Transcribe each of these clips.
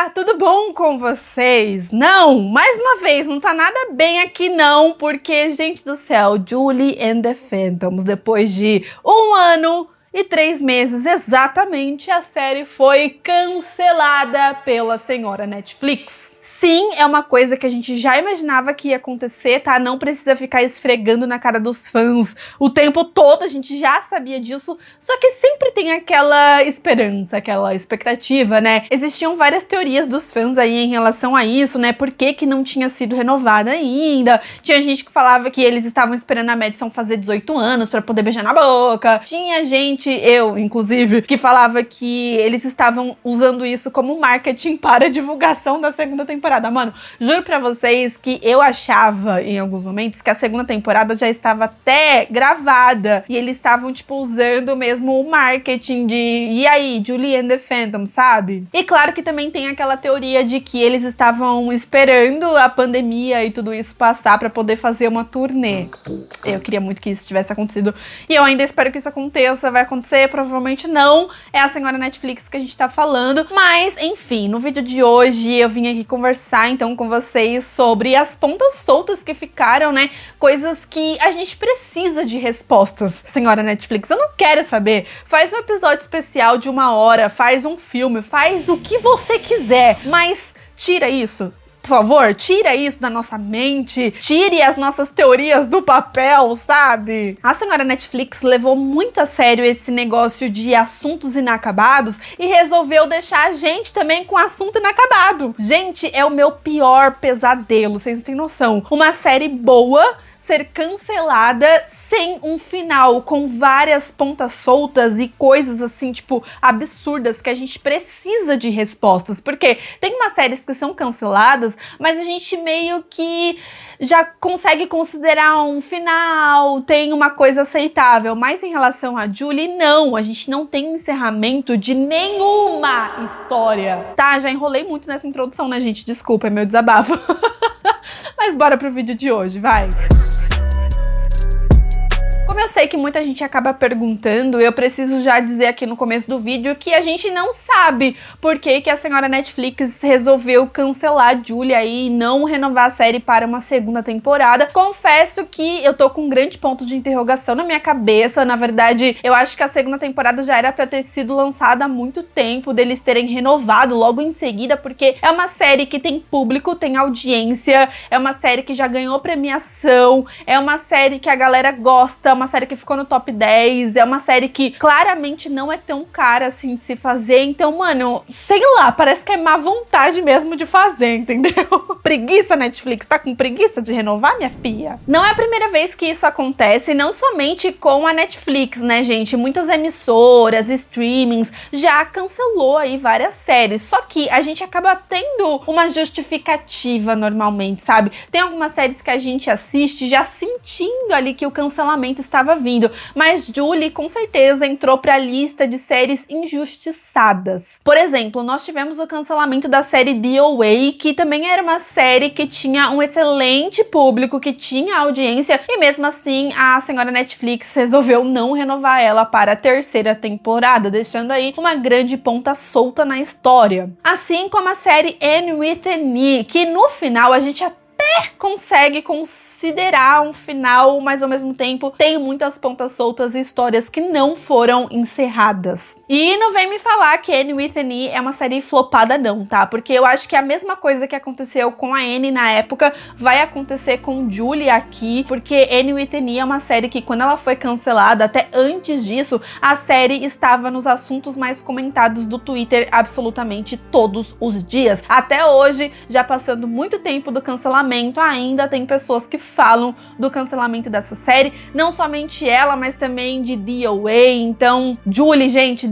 Olá, tudo bom com vocês? Não, mais uma vez, não tá nada bem aqui não, porque, gente do céu, Julie and the Phantoms, depois de 1 ano e 3 meses exatamente, a série foi cancelada pela senhora Netflix. Sim, é uma coisa que a gente já imaginava que ia acontecer, tá? Não precisa ficar esfregando na cara dos fãs o tempo todo, a gente já sabia disso, só que sempre tem aquela esperança, aquela expectativa, né? Existiam várias teorias dos fãs aí em relação a isso, né? Por que não tinha sido renovada ainda? Tinha gente que falava que eles estavam esperando a Madison fazer 18 anos pra poder beijar na boca. Tinha gente, eu inclusive, que falava que eles estavam usando isso como marketing para a divulgação da segunda temporada. Mano, juro pra vocês que eu achava em alguns momentos que a segunda temporada já estava até gravada e eles estavam, tipo, usando mesmo o marketing de e aí, Julie and the Phantom, sabe? E claro que também tem aquela teoria de que eles estavam esperando a pandemia e tudo isso passar pra poder fazer uma turnê. Eu queria muito que isso tivesse acontecido e eu ainda espero que isso aconteça. Vai acontecer? Provavelmente não. É a senhora Netflix que a gente tá falando, mas enfim, no vídeo de hoje eu vim aqui conversar então com vocês sobre as pontas soltas que ficaram, né? Coisas que a gente precisa de respostas. Senhora Netflix, eu não quero saber. Faz um episódio especial de 1 hora, faz um filme, faz o que você quiser, mas tira isso. Por favor, tira isso da nossa mente, tire as nossas teorias do papel, sabe? A senhora Netflix levou muito a sério esse negócio de assuntos inacabados e resolveu deixar a gente também com assunto inacabado. Gente, é o meu pior pesadelo, vocês não têm noção. Uma série boa ser cancelada sem um final, com várias pontas soltas e coisas assim, tipo, absurdas, que a gente precisa de respostas, porque tem umas séries que são canceladas, mas a gente meio que já consegue considerar um final, tem uma coisa aceitável, mas em relação a Julie, não, a gente não tem encerramento de nenhuma história. Tá, já enrolei muito nessa introdução, né, gente? Desculpa, é meu desabafo. Mas bora pro vídeo de hoje, vai! Como eu sei que muita gente acaba perguntando, eu preciso já dizer aqui no começo do vídeo que a gente não sabe por que a senhora Netflix resolveu cancelar Julie aí e não renovar a série para uma segunda temporada. Confesso que eu tô com um grande ponto de interrogação na minha cabeça. Na verdade, eu acho que a segunda temporada já era pra ter sido lançada há muito tempo, deles terem renovado logo em seguida, porque é uma série que tem público, tem audiência, é uma série que já ganhou premiação, é uma série que a galera gosta, uma série que ficou no top 10, é uma série que claramente não é tão cara assim de se fazer, então, mano, sei lá, parece que é má vontade mesmo de fazer, entendeu? Preguiça, Netflix, tá com preguiça de renovar, minha filha? Não é a primeira vez que isso acontece, não somente com a Netflix, né, gente? Muitas emissoras, streamings, já cancelou aí várias séries, só que a gente acaba tendo uma justificativa normalmente, sabe? Tem algumas séries que a gente assiste já sentindo ali que o cancelamento estava vindo, mas Julie com certeza entrou para a lista de séries injustiçadas. Por exemplo, nós tivemos o cancelamento da série DOA, que também era uma série que tinha um excelente público, que tinha audiência, e mesmo assim a senhora Netflix resolveu não renovar ela para a 3ª temporada, deixando aí uma grande ponta solta na história. Assim como a série Anne with an E, que no final a gente até consegue considerar um final, mas ao mesmo tempo tem muitas pontas soltas e histórias que não foram encerradas. E não vem me falar que Anne with an E é uma série flopada não, tá? Porque eu acho que a mesma coisa que aconteceu com a Anne na época vai acontecer com Julie aqui, porque Anne with an E é uma série que quando ela foi cancelada, até antes disso, a série estava nos assuntos mais comentados do Twitter absolutamente todos os dias. Até hoje, já passando muito tempo do cancelamento, ainda tem pessoas que falam do cancelamento dessa série, não somente ela, mas também de DOA. Então, Julie, gente,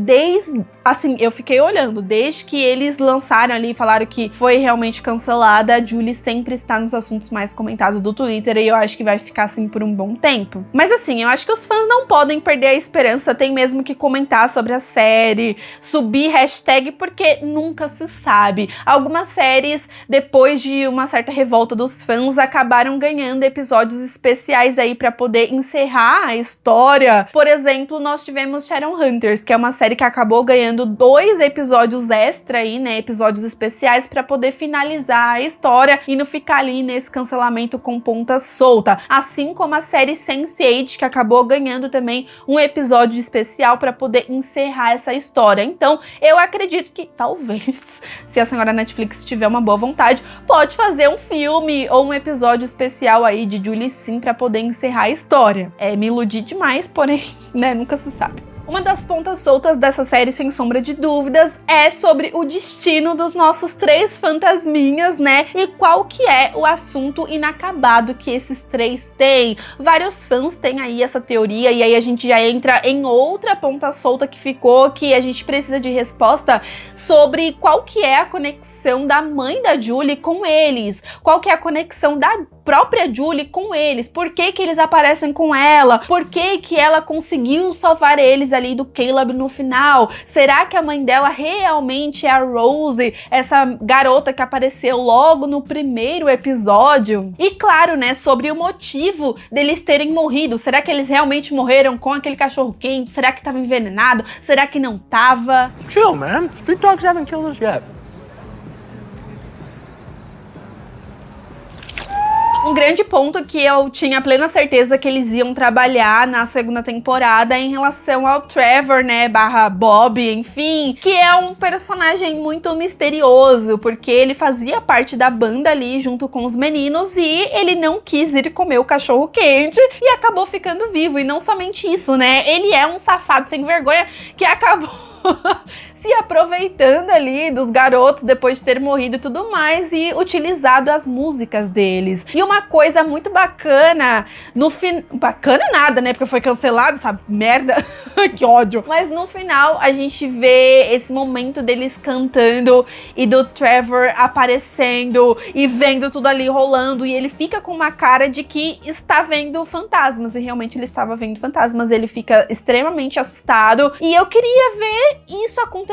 assim, eu fiquei olhando, desde que eles lançaram ali e falaram que foi realmente cancelada, a Julie sempre está nos assuntos mais comentados do Twitter e eu acho que vai ficar assim por um bom tempo. Mas assim, eu acho que os fãs não podem perder a esperança, tem mesmo que comentar sobre a série, subir hashtag, porque nunca se sabe. Algumas séries, depois de uma certa revolta dos fãs, acabaram ganhando episódios especiais aí pra poder encerrar a história. Por exemplo, nós tivemos Shadowhunters, que é uma série que acabou ganhando fazendo 2 episódios extra aí, né, episódios especiais pra poder finalizar a história e não ficar ali nesse cancelamento com ponta solta. Assim como a série Sense8, que acabou ganhando também um episódio especial pra poder encerrar essa história. Então, eu acredito que talvez, se a senhora Netflix tiver uma boa vontade, pode fazer um filme ou um episódio especial aí de Julie Sim pra poder encerrar a história. Me iludi demais, porém, né, nunca se sabe. Uma das pontas soltas dessa série, sem sombra de dúvidas, é sobre o destino dos nossos 3 fantasminhas, né? E qual que é o assunto inacabado que esses 3 têm. Vários fãs têm aí essa teoria, e aí a gente já entra em outra ponta solta que ficou, que a gente precisa de resposta sobre qual que é a conexão da mãe da Julie com eles. Qual que é a conexão da própria Julie com eles. Por que que eles aparecem com ela? Por que que ela conseguiu salvar eles ali do Caleb no final? Será que a mãe dela realmente é a Rose, essa garota que apareceu logo no primeiro episódio? E claro, né, sobre o motivo deles terem morrido. Será que eles realmente morreram com aquele cachorro quente? Será que tava envenenado? Será que não tava? Chill, man. Street dogs haven't killed us yet. Um grande ponto que eu tinha plena certeza que eles iam trabalhar na segunda temporada em relação ao Trevor, né, barra Bob, enfim, que é um personagem muito misterioso, porque ele fazia parte da banda ali junto com os meninos e ele não quis ir comer o cachorro quente e acabou ficando vivo. E não somente isso, né, ele é um safado sem vergonha que acabou se aproveitando ali dos garotos depois de ter morrido e tudo mais e utilizado as músicas deles. E uma coisa muito bacana no final... Bacana nada, né? Porque foi cancelado, essa merda. Que ódio. Mas no final a gente vê esse momento deles cantando e do Trevor aparecendo e vendo tudo ali rolando e ele fica com uma cara de que está vendo fantasmas e realmente ele estava vendo fantasmas. Ele fica extremamente assustado e eu queria ver isso acontecer.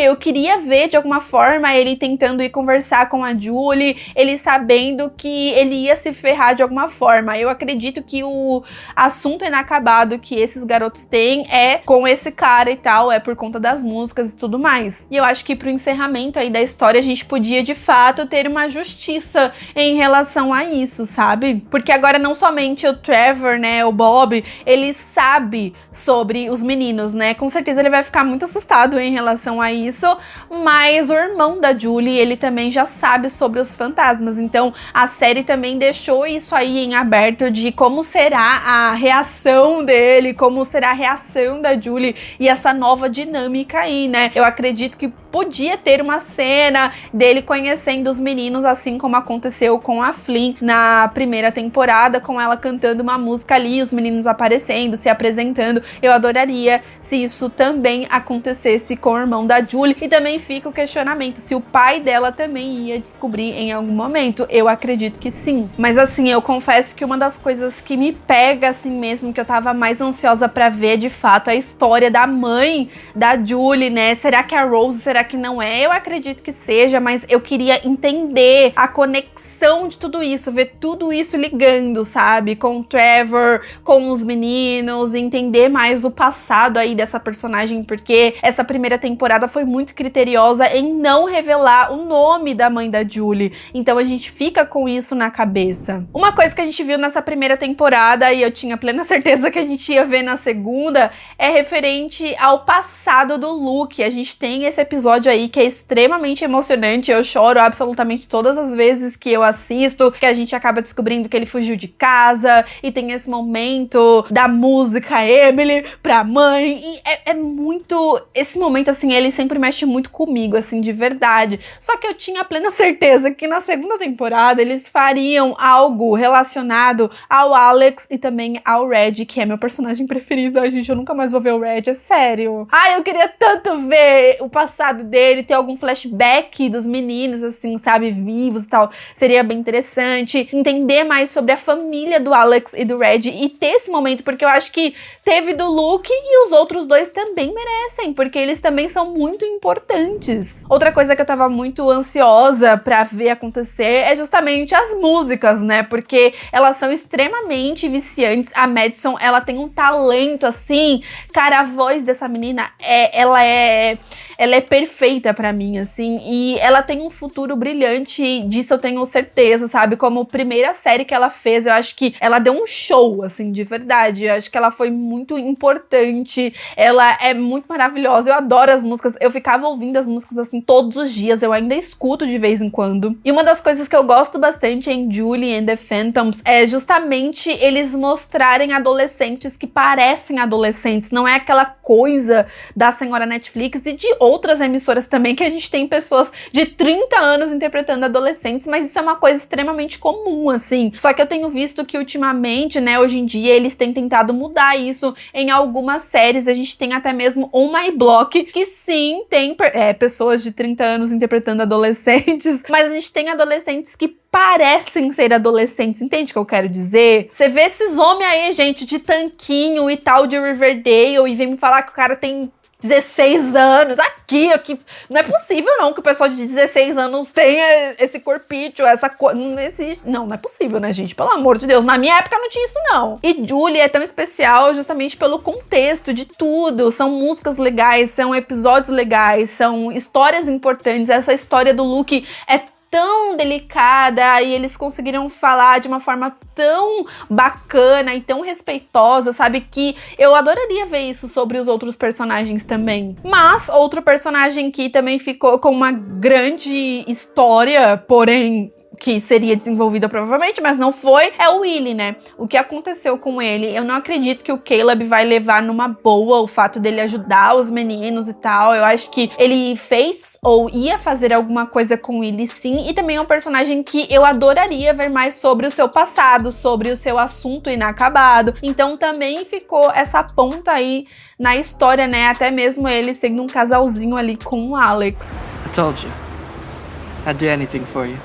Eu queria ver de alguma forma ele tentando ir conversar com a Julie, ele sabendo que ele ia se ferrar de alguma forma. Eu acredito que o assunto inacabado que esses garotos têm é com esse cara e tal, é por conta das músicas e tudo mais. E eu acho que pro encerramento aí da história a gente podia de fato ter uma justiça em relação a isso, sabe? Porque agora não somente o Trevor, né, o Bob, ele sabe sobre os meninos, né? Com certeza ele vai ficar muito assustado em relação a isso, mas o irmão da Julie, ele também já sabe sobre os fantasmas, então a série também deixou isso aí em aberto de como será a reação dele, como será a reação da Julie e essa nova dinâmica aí, né? Eu acredito que podia ter uma cena dele conhecendo os meninos, assim como aconteceu com a Flynn na primeira temporada, com ela cantando uma música ali, os meninos aparecendo, se apresentando. Eu adoraria se isso também acontecesse com o irmão da Julie. E também fica o questionamento se o pai dela também ia descobrir em algum momento. Eu acredito que sim. Mas assim, eu confesso que uma das coisas que me pega assim mesmo, que eu tava mais ansiosa pra ver de fato, é a história da mãe da Julie, né? Será que é a Rose? Será que não é? Eu acredito que seja, mas eu queria entender a conexão de tudo isso, ver tudo isso ligando, sabe? Com o Trevor, com os meninos, entender mais o passado aí dessa personagem, porque essa primeira temporada foi muito criteriosa em não revelar o nome da mãe da Julie. Então a gente fica com isso na cabeça. Uma coisa que a gente viu nessa primeira temporada, e eu tinha plena certeza que a gente ia ver na segunda, é referente ao passado do Luke. A gente tem esse episódio aí que é extremamente emocionante. Eu choro absolutamente todas as vezes que eu assisto, que a gente acaba descobrindo que ele fugiu de casa e tem esse momento da música Emily pra mãe e é muito... Esse momento, assim, ele sempre mexe muito comigo, assim, de verdade. Só que eu tinha plena certeza que na segunda temporada eles fariam algo relacionado ao Alex e também ao Red, que é meu personagem preferido. Ai, gente, eu nunca mais vou ver o Red, é sério. Ai, eu queria tanto ver o passado passado dele, ter algum flashback dos meninos, assim, sabe, vivos e tal, seria bem interessante. Entender mais sobre a família do Alex e do Red e ter esse momento, porque eu acho que teve do Luke e os outros dois também merecem, porque eles também são muito importantes. Outra coisa que eu tava muito ansiosa pra ver acontecer é justamente as músicas, né, porque elas são extremamente viciantes. A Madison, ela tem um talento, assim, cara, a voz dessa menina, ela é perfeita pra mim, assim, e ela tem um futuro brilhante, disso eu tenho certeza, sabe? Como primeira série que ela fez, eu acho que ela deu um show, assim, de verdade. Eu acho que ela foi muito importante, ela é muito maravilhosa, eu adoro as músicas, eu ficava ouvindo as músicas, assim, todos os dias, eu ainda escuto de vez em quando. E uma das coisas que eu gosto bastante em Julie and the Phantoms é justamente eles mostrarem adolescentes que parecem adolescentes, não é aquela coisa da senhora Netflix e de outras emissoras também, que a gente tem pessoas de 30 anos interpretando adolescentes, mas isso é uma coisa extremamente comum, assim. Só que eu tenho visto que ultimamente, né, hoje em dia, eles têm tentado mudar isso em algumas séries. A gente tem até mesmo On My Block, que sim, tem pessoas de 30 anos interpretando adolescentes, mas a gente tem adolescentes que parecem ser adolescentes, entende o que eu quero dizer? Você vê esses homens aí, gente, de tanquinho e tal, de Riverdale, e vem me falar que o cara tem 16 anos, aqui, não é possível não que o pessoal de 16 anos tenha esse corpício, essa coisa, não existe, não é possível, né, gente, pelo amor de Deus, na minha época não tinha isso não. E Julie é tão especial justamente pelo contexto de tudo, são músicas legais, são episódios legais, são histórias importantes. Essa história do Luke é tão delicada e eles conseguiram falar de uma forma tão bacana e tão respeitosa, sabe, que eu adoraria ver isso sobre os outros personagens também. Mas outro personagem que também ficou com uma grande história, porém que seria desenvolvida provavelmente, mas não foi, é o Willie, né? O que aconteceu com ele? Eu não acredito que o Caleb vai levar numa boa o fato dele ajudar os meninos e tal. Eu acho que ele fez ou ia fazer alguma coisa com o Willie, sim, e também é um personagem que eu adoraria ver mais sobre o seu passado, sobre o seu assunto inacabado. Então também ficou essa ponta aí na história, né? Até mesmo ele sendo um casalzinho ali com o Alex. I told you. I'd do anything for you.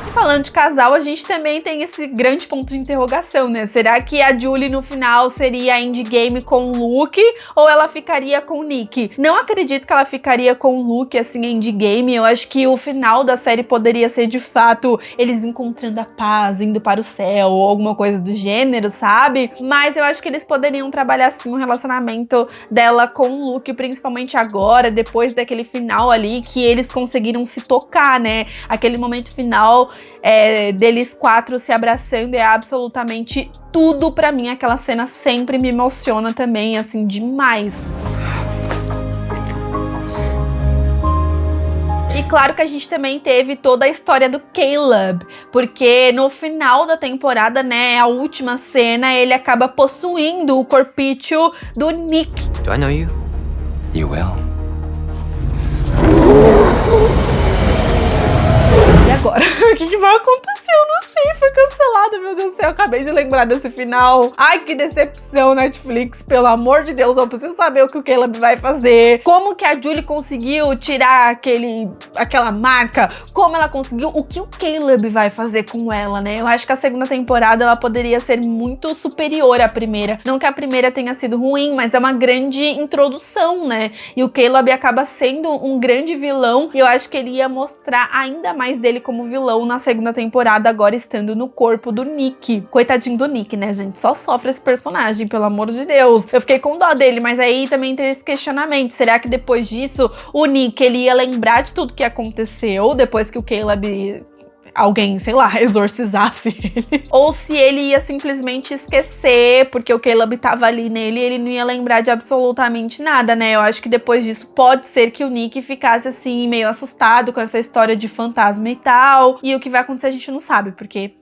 E falando de casal, a gente também tem esse grande ponto de interrogação, né? Será que a Julie no final seria a endgame com o Luke ou ela ficaria com o Nick? Não acredito que ela ficaria com o Luke, assim, endgame. Eu acho que o final da série poderia ser, de fato, eles encontrando a paz, indo para o céu ou alguma coisa do gênero, sabe? Mas eu acho que eles poderiam trabalhar, assim, um relacionamento dela com o Luke, principalmente agora, depois daquele final ali, que eles conseguiram se tocar, né? Aquele momento final deles quatro se abraçando é absolutamente tudo pra mim. Aquela cena sempre me emociona também, assim, demais. E claro que a gente também teve toda a história do Caleb, porque no final da temporada, né, a última cena, ele acaba possuindo o corpício do Nick. Do I know you? You will. E agora? O que vai acontecer? Eu não sei, foi cancelado, meu Deus do céu, eu acabei de lembrar desse final. Ai, que decepção, Netflix, pelo amor de Deus, eu preciso saber o que o Caleb vai fazer. Como que a Julie conseguiu tirar aquela marca? Como ela conseguiu? O que o Caleb vai fazer com ela, né? Eu acho que a segunda temporada, ela poderia ser muito superior à primeira. Não que a primeira tenha sido ruim, mas é uma grande introdução, né? E o Caleb acaba sendo um grande vilão, e eu acho que ele ia mostrar ainda mais dele como vilão na segunda temporada, agora estando no corpo do Nick. Coitadinho do Nick, né, gente? Só sofre esse personagem, pelo amor de Deus. Eu fiquei com dó dele, mas aí também tem esse questionamento. Será que depois disso, o Nick, ele ia lembrar de tudo que aconteceu depois que o Caleb... alguém, sei lá, exorcizasse ele? Ou se ele ia simplesmente esquecer, porque o Caleb tava ali nele e ele não ia lembrar de absolutamente nada, né? Eu acho que depois disso pode ser que o Nick ficasse assim, meio assustado com essa história de fantasma e tal. E o que vai acontecer a gente não sabe, porque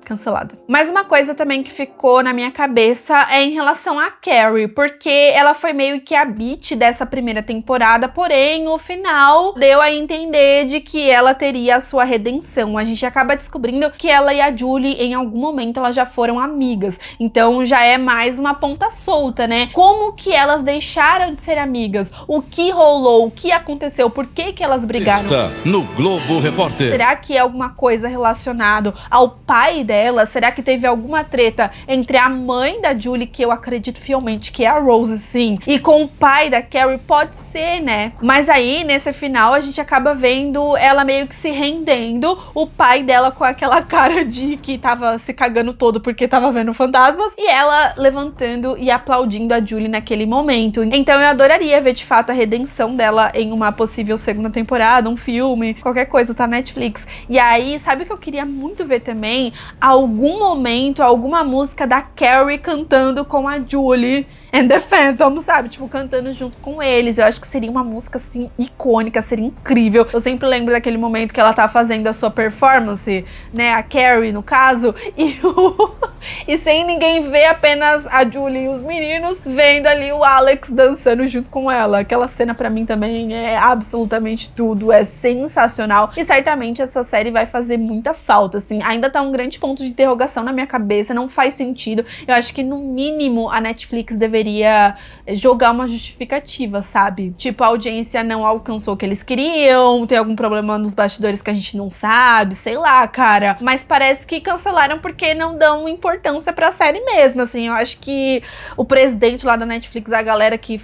cancelada. Mas uma coisa também que ficou na minha cabeça é em relação a Carrie, porque ela foi meio que a beat dessa primeira temporada, porém o final deu a entender de que ela teria a sua redenção. A gente acaba descobrindo que ela e a Julie, em algum momento, elas já foram amigas. Então já é mais uma ponta solta, né? Como que elas deixaram de ser amigas? O que rolou? O que aconteceu? Por que que elas brigaram? Está no Globo Repórter. Será que é alguma coisa relacionada ao pai dela? Será que teve alguma treta entre a mãe da Julie, que eu acredito fielmente que é a Rose, sim, e com o pai da Carrie? Pode ser, né? Mas aí, nesse final, a gente acaba vendo ela meio que se rendendo, o pai dela com aquela cara de que tava se cagando todo porque tava vendo fantasmas, e ela levantando e aplaudindo a Julie naquele momento. Então eu adoraria ver, de fato, a redenção dela em uma possível segunda temporada, um filme, qualquer coisa, tá na Netflix. E aí, sabe o que eu queria muito ver também? Algum momento, alguma música da Carrie cantando com a Julie and the Phantom, sabe? Tipo, cantando junto com eles. Eu acho que seria uma música, assim, icônica, seria incrível. Eu sempre lembro daquele momento que ela tá fazendo a sua performance, né? A Carrie, no caso, e sem ninguém ver, apenas a Julie e os meninos vendo ali o Alex dançando junto com ela. Aquela cena pra mim também é absolutamente tudo, é sensacional. E certamente essa série vai fazer muita falta, assim. Ainda tá um grande ponto de interrogação na minha cabeça, não faz sentido. Eu acho que, no mínimo, a Netflix deveria jogar uma justificativa, sabe? Tipo, a audiência não alcançou o que eles queriam, tem algum problema nos bastidores que a gente não sabe, sei lá, cara. Mas parece que cancelaram porque não dão importância pra série mesmo, assim. Eu acho que o presidente lá da Netflix, a galera que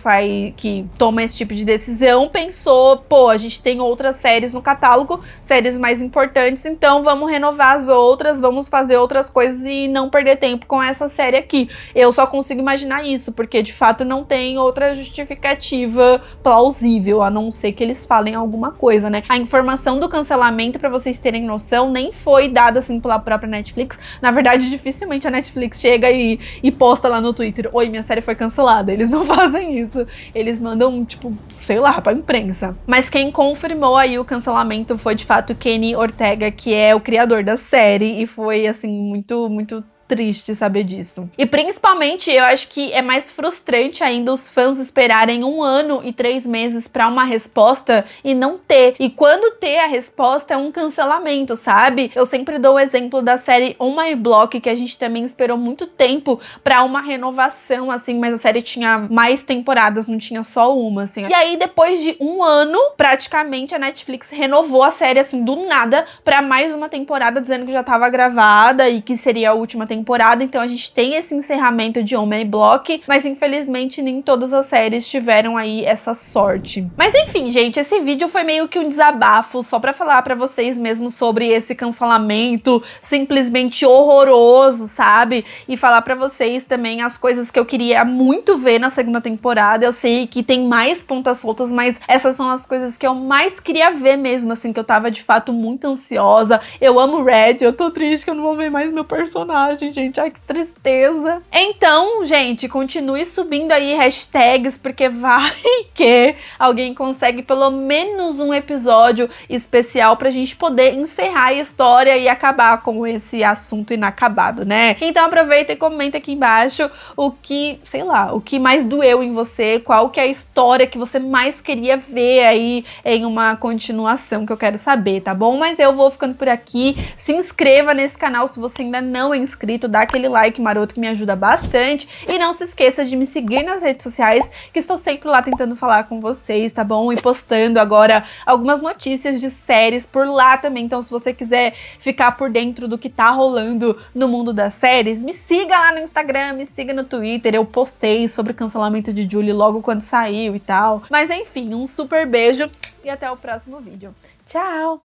toma esse tipo de decisão, pensou, pô, a gente tem outras séries no catálogo, séries mais importantes, então vamos renovar as outras, vamos fazer outras coisas e não perder tempo com essa série aqui. Eu só consigo imaginar isso, porque de fato não tem outra justificativa plausível, a não ser que eles falem alguma coisa, né? A informação do cancelamento, pra vocês terem noção, nem foi dada assim pela própria Netflix. Na verdade, dificilmente a Netflix chega e posta lá no Twitter: oi, minha série foi cancelada. Eles não fazem isso. Eles mandam, tipo, sei lá, pra imprensa. Mas quem confirmou aí o cancelamento foi, de fato, Kenny Ortega, que é o criador da série, e foi, assim, muito, muito triste saber disso. E principalmente, eu acho que é mais frustrante ainda os fãs esperarem 1 ano e 3 meses pra uma resposta e não ter. E quando ter a resposta é um cancelamento, sabe? Eu sempre dou o exemplo da série On My Block, que a gente também esperou muito tempo pra uma renovação, assim, mas a série tinha mais temporadas, não tinha só uma, assim. E aí, depois de 1 ano, praticamente a Netflix renovou a série, assim, do nada, pra mais uma temporada, dizendo que já tava gravada e que seria a última temporada. Então a gente tem esse encerramento de On My Block, mas infelizmente nem todas as séries tiveram aí essa sorte. Mas enfim, gente, esse vídeo foi meio que um desabafo, só pra falar pra vocês mesmo sobre esse cancelamento simplesmente horroroso, sabe? E falar pra vocês também as coisas que eu queria muito ver na segunda temporada. Eu sei que tem mais pontas soltas, mas essas são as coisas que eu mais queria ver mesmo, assim, que eu tava de fato muito ansiosa. Eu amo Red, eu tô triste que eu não vou ver mais meu personagem, gente, ai que tristeza. Então, gente, continue subindo aí hashtags, porque vai que alguém consegue pelo menos um episódio especial pra gente poder encerrar a história e acabar com esse assunto inacabado, né? Então aproveita e comenta aqui embaixo o que, sei lá, o que mais doeu em você, qual que é a história que você mais queria ver aí em uma continuação, que eu quero saber, tá bom? Mas eu vou ficando por aqui. Se inscreva nesse canal se você ainda não é inscrito, dá aquele like maroto que me ajuda bastante, e não se esqueça de me seguir nas redes sociais, que estou sempre lá tentando falar com vocês, tá bom? E postando agora algumas notícias de séries por lá também, então se você quiser ficar por dentro do que tá rolando no mundo das séries, me siga lá no Instagram, me siga no Twitter, eu postei sobre o cancelamento de Julie logo quando saiu e tal. Mas enfim, um super beijo e até o próximo vídeo. Tchau!